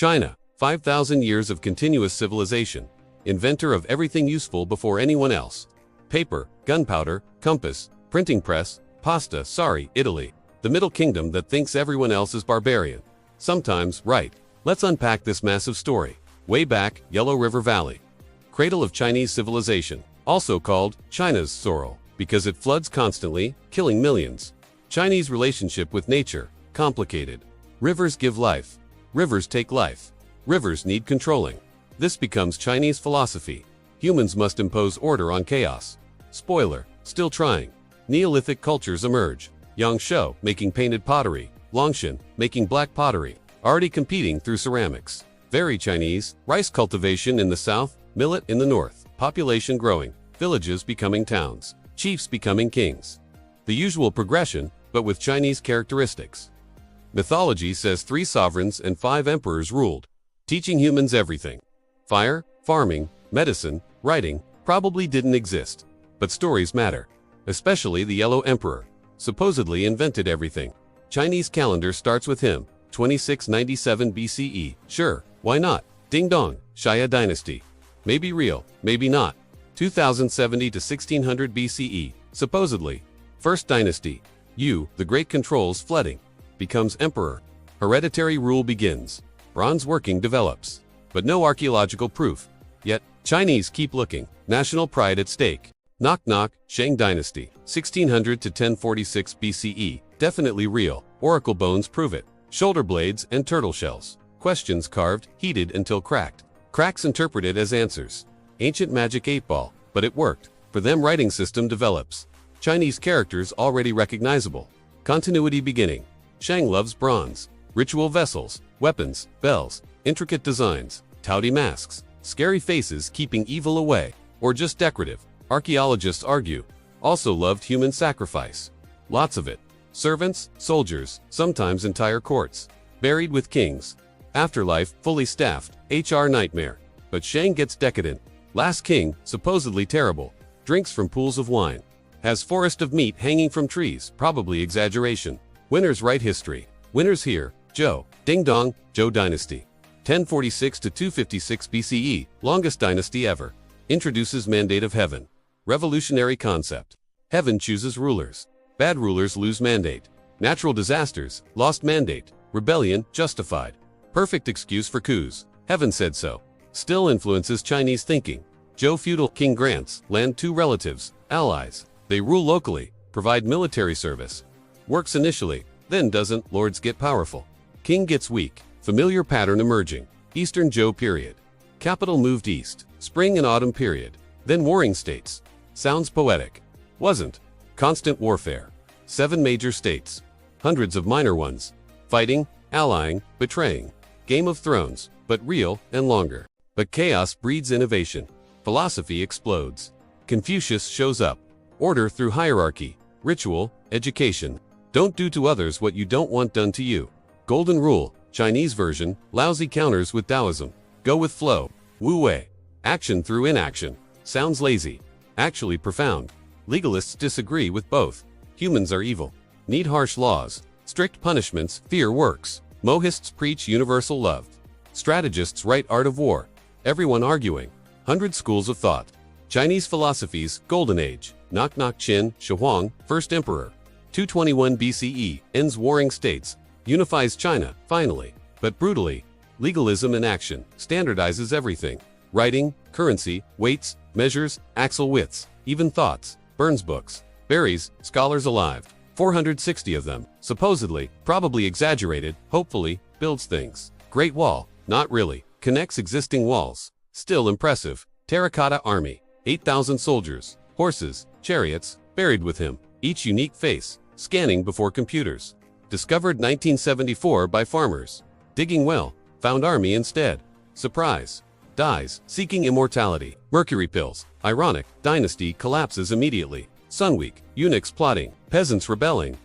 China, 5,000 years of continuous civilization. Inventor of everything useful before anyone else. Paper, gunpowder, compass, printing press, pasta. Italy. The Middle Kingdom that thinks everyone else is barbarian. Sometimes, right. Let's unpack this massive story. Way back, Yellow River Valley. Cradle of Chinese civilization. Also called China's Sorrel, because it floods constantly, killing millions. Chinese relationship with nature, complicated. Rivers give life. Rivers take life. Rivers need controlling. This becomes Chinese philosophy. Humans must impose order on chaos. Spoiler, still trying. Neolithic cultures emerge. Yangshou, making painted pottery. Longshan, making black pottery. Already competing through ceramics. Very Chinese. Rice cultivation in the south, millet in the north. Population growing. Villages becoming towns. Chiefs becoming kings. The usual progression, but with Chinese characteristics. Mythology says 3 sovereigns and 5 emperors ruled, teaching humans everything. Fire, farming, medicine, writing probably didn't exist. But stories matter. Especially the Yellow Emperor. Supposedly invented everything. Chinese calendar starts with him, 2697 BCE. Sure, why not? Ding dong, Xia dynasty. Maybe real, maybe not. 2070 to 1600 BCE, supposedly. First dynasty. Yu, the great controls flooding. Becomes emperor. Hereditary rule begins. Bronze working develops. But no archaeological proof. Yet, Chinese keep looking. National pride at stake. Knock knock, Shang dynasty. 1600 to 1046 BCE. Definitely real. Oracle bones prove it. Shoulder blades and turtle shells. Questions carved, heated until cracked. Cracks interpreted as answers. Ancient magic 8-ball, but it worked. For them writing system develops. Chinese characters already recognizable. Continuity beginning. Shang loves bronze. Ritual vessels, weapons, bells, intricate designs, touty masks, scary faces keeping evil away, or just decorative. Archaeologists argue. Also loved human sacrifice. Lots of it. Servants, soldiers, sometimes entire courts. Buried with kings. Afterlife, fully staffed, HR nightmare. But Shang gets decadent. Last king, supposedly terrible. Drinks from pools of wine. Has forest of meat hanging from trees, probably exaggeration. Winners write history. Winners here, Zhou, Ding Dong, Zhou dynasty. 1046 to 256 BCE, longest dynasty ever. Introduces mandate of heaven. Revolutionary concept. Heaven chooses rulers. Bad rulers lose mandate. Natural disasters, lost mandate. Rebellion, justified. Perfect excuse for coups. Heaven said so. Still influences Chinese thinking. Zhou feudal king grants land to relatives, allies. They rule locally, provide military service. Works initially, then doesn't. Lords get powerful. King gets weak. Familiar pattern emerging. Eastern Zhou period. Capital moved east. Spring and autumn period. Then warring states. Sounds poetic. Wasn't. Constant warfare. 7 major states. Hundreds of minor ones. Fighting, allying, betraying. Game of Thrones, but real and longer. But chaos breeds innovation. Philosophy explodes. Confucius shows up. Order through hierarchy. Ritual, education. Don't do to others what you don't want done to you. Golden rule, Chinese version, lousy counters with Taoism. Go with flow. Wu Wei. Action through inaction. Sounds lazy. Actually profound. Legalists disagree with both. Humans are evil. Need harsh laws. Strict punishments. Fear works. Mohists preach universal love. Strategists write art of war. Everyone arguing. 100 schools of thought. Chinese philosophies, Golden Age. Knock knock Qin, Shi Huang, first emperor. 221 BCE, ends warring states. Unifies China, finally. But brutally. Legalism in action, standardizes everything. Writing, currency, weights, measures, axle widths, even thoughts. Burns books. Buries, scholars alive. 460 of them. Supposedly, probably exaggerated, hopefully, builds things. Great Wall, not really. Connects existing walls. Still impressive. Terracotta army. 8,000 soldiers, horses, chariots, buried with him. Each unique face. Scanning before computers. Discovered 1974 by farmers. Digging well. Found army instead. Surprise. Dies, seeking immortality. Mercury pills. Ironic. Dynasty collapses immediately. Sun Week. Eunuchs plotting. Peasants rebelling.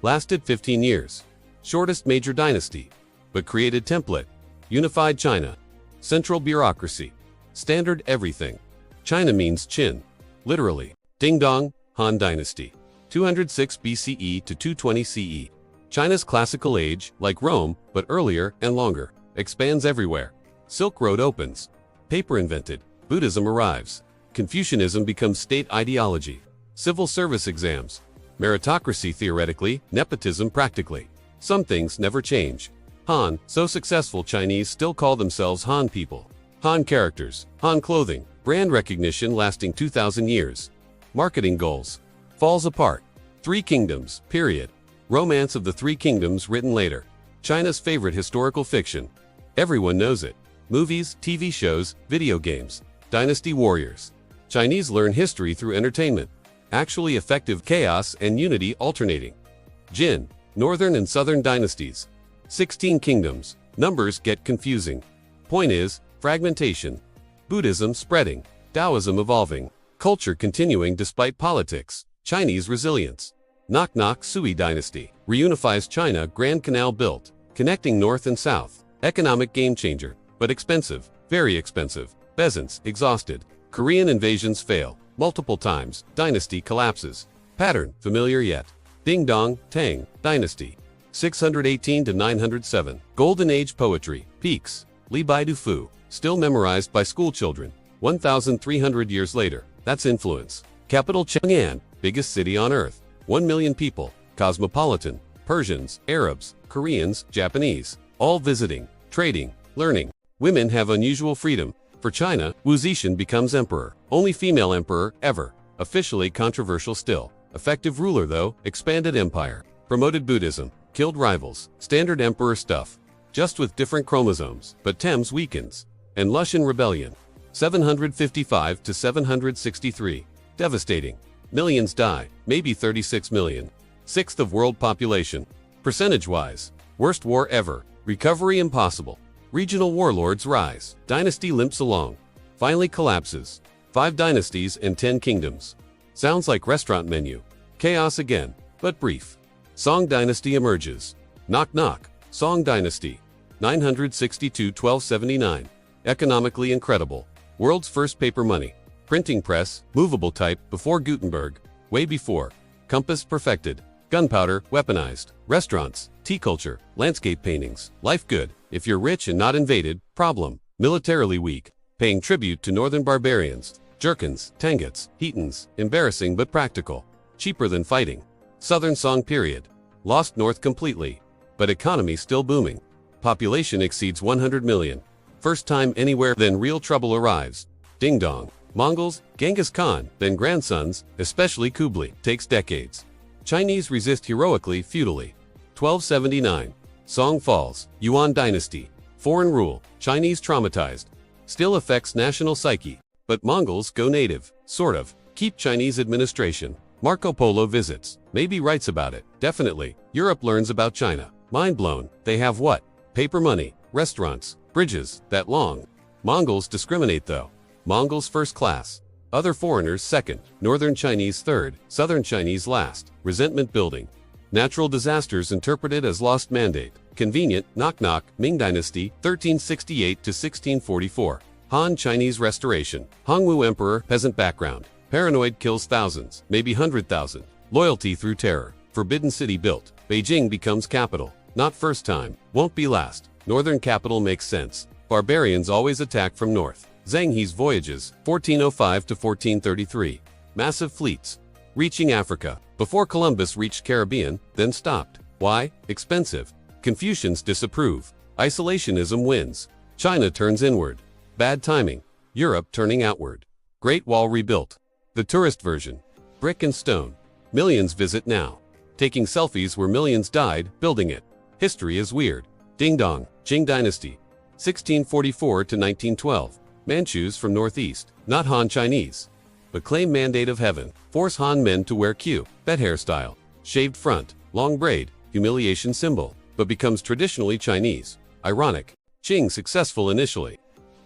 Lasted 15 years. Shortest major dynasty. But created template. Unified China. Central bureaucracy. Standard everything. China means Qin. Literally. Ding Dong, Han Dynasty. 206 BCE to 220 CE. China's classical age, like Rome, but earlier and longer. expands everywhere. Silk Road opens. Paper invented. Buddhism arrives. Confucianism becomes state ideology. Civil service exams. Meritocracy theoretically, nepotism practically. Some things never change. Han, so successful Chinese still call themselves Han people. Han characters, Han clothing, brand recognition lasting 2,000 years. Marketing goals. Falls apart. Three Kingdoms, period. Romance of the Three Kingdoms written later. China's favorite historical fiction. Everyone knows it. Movies, TV shows, video games. Dynasty warriors. Chinese learn history through entertainment. Actually effective chaos and unity alternating. Jin, northern and southern dynasties. 16 kingdoms. Numbers get confusing. Point is, fragmentation. Buddhism spreading. Taoism evolving. Culture continuing despite politics. Chinese resilience. Knock Knock Sui dynasty. Reunifies China. Grand Canal built. Connecting north and south. Economic game changer. But expensive. Very expensive. Peasants exhausted. Korean invasions fail. Multiple times. Dynasty collapses. Pattern familiar yet. Ding Dong, Tang, Dynasty. 618 to 907. Golden Age poetry. Peaks. Li Bai Du Fu. Still memorized by schoolchildren. 1,300 years later. That's influence. Capital Chang'an. Biggest city on earth. 1 million people. Cosmopolitan. Persians, Arabs, Koreans, Japanese. All visiting, trading, learning. Women have unusual freedom. For China, Wu Zetian becomes emperor. Only female emperor, ever. Officially controversial still. Effective ruler though, expanded empire. Promoted Buddhism. Killed rivals. Standard emperor stuff. Just with different chromosomes. But Thames weakens. And Lushan rebellion. 755 to 763. Devastating. Millions die. Maybe 36 million. Sixth of world population. Percentage-wise. Worst war ever. Recovery impossible. Regional warlords rise. Dynasty limps along. Finally collapses. 5 dynasties and 10 kingdoms. Sounds like restaurant menu. Chaos again, but brief. Song dynasty emerges. Knock knock. Song dynasty. 962-1279. Economically incredible. World's first paper money. Printing press, movable type, before Gutenberg. Way before. Compass perfected. Gunpowder, weaponized. Restaurants, tea culture, landscape paintings. Life good. If you're rich and not invaded, problem. Militarily weak. Paying tribute to northern barbarians. Jerkins, Tanguts, Heatons. Embarrassing but practical. Cheaper than fighting. Southern Song period. Lost north completely. But economy still booming. Population exceeds 100 million. First time anywhere, then real trouble arrives. Ding dong. Mongols, Genghis Khan, then grandsons, especially Kublai, takes decades. Chinese resist heroically, feudally. 1279. Song falls. Yuan dynasty. Foreign rule. Chinese traumatized. Still affects national psyche. But Mongols go native. Sort of. Keep Chinese administration. Marco Polo visits. Maybe writes about it. Definitely. Europe learns about China. Mind blown. They have what? Paper money. Restaurants. Bridges. That long. Mongols discriminate though. Mongols first class. Other foreigners second. Northern Chinese third. Southern Chinese last. Resentment building. Natural disasters interpreted as lost mandate. Convenient. Knock knock. Ming dynasty. 1368 to 1644. Han Chinese restoration. Hongwu emperor. Peasant background. Paranoid kills thousands. Maybe 100,000. Loyalty through terror. Forbidden city built. Beijing becomes capital. Not first time. Won't be last. Northern capital makes sense. Barbarians always attack from north. Zheng He's voyages. 1405 to 1433. Massive fleets. Reaching Africa. Before Columbus reached Caribbean, then stopped. Why? Expensive. Confucians disapprove. Isolationism wins. China turns inward. Bad timing. Europe turning outward. Great Wall rebuilt. The tourist version. Brick and stone. Millions visit now. Taking selfies where millions died, building it. History is weird. Ding dong. Qing dynasty. 1644 to 1912. Manchus from northeast. Not Han Chinese. But claim mandate of heaven. Force Han men to wear Q. Bet hairstyle. Shaved front. Long braid. Humiliation symbol. But becomes traditionally Chinese. Ironic. Qing successful initially.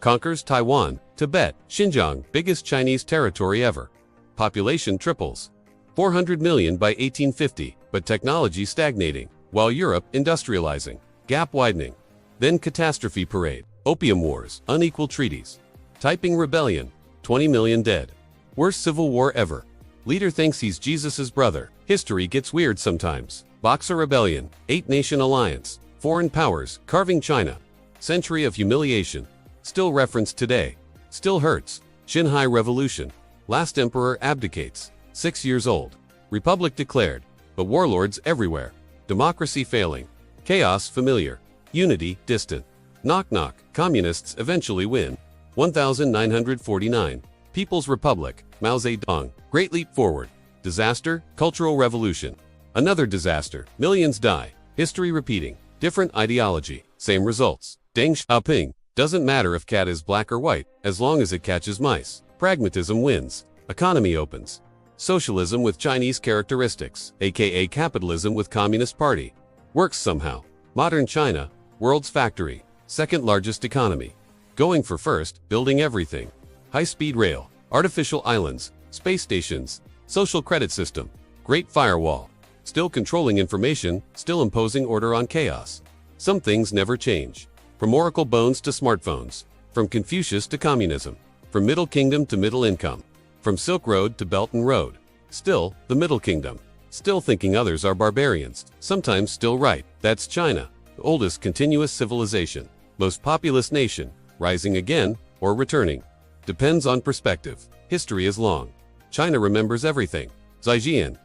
Conquers Taiwan, Tibet, Xinjiang, biggest Chinese territory ever. Population triples. 400 million by 1850, but technology stagnating, while Europe industrializing. Gap widening. Then catastrophe parade. Opium Wars, unequal treaties. Taiping rebellion. 20 million dead. Worst civil war ever. Leader thinks he's Jesus's brother. History gets weird sometimes. Boxer rebellion. 8-nation alliance. Foreign powers, carving China. Century of humiliation. Still referenced today. Still hurts. Xinhai Revolution. Last emperor abdicates. 6 years old. Republic declared. But warlords everywhere. Democracy failing. Chaos familiar. Unity distant. Knock knock. Communists eventually win. 1949. People's Republic. Mao Zedong. Great leap forward. Disaster. Cultural revolution. Another disaster. Millions die. History repeating. Different ideology. Same results. Deng Xiaoping. Doesn't matter if cat is black or white, as long as it catches mice. Pragmatism wins. Economy opens. Socialism with Chinese characteristics, aka capitalism with Communist Party. Works somehow. Modern China, world's factory, second largest economy. Going for first, building everything. High-speed rail, artificial islands, space stations, social credit system, great firewall. Still controlling information, still imposing order on chaos. Some things never change. From oracle bones to smartphones. From Confucius to communism. From Middle Kingdom to middle income. From Silk Road to Belt and Road. Still, the Middle Kingdom. Still thinking others are barbarians. Sometimes still right. That's China. The oldest continuous civilization. Most populous nation. Rising again, or returning. Depends on perspective. History is long. China remembers everything. Zaijian.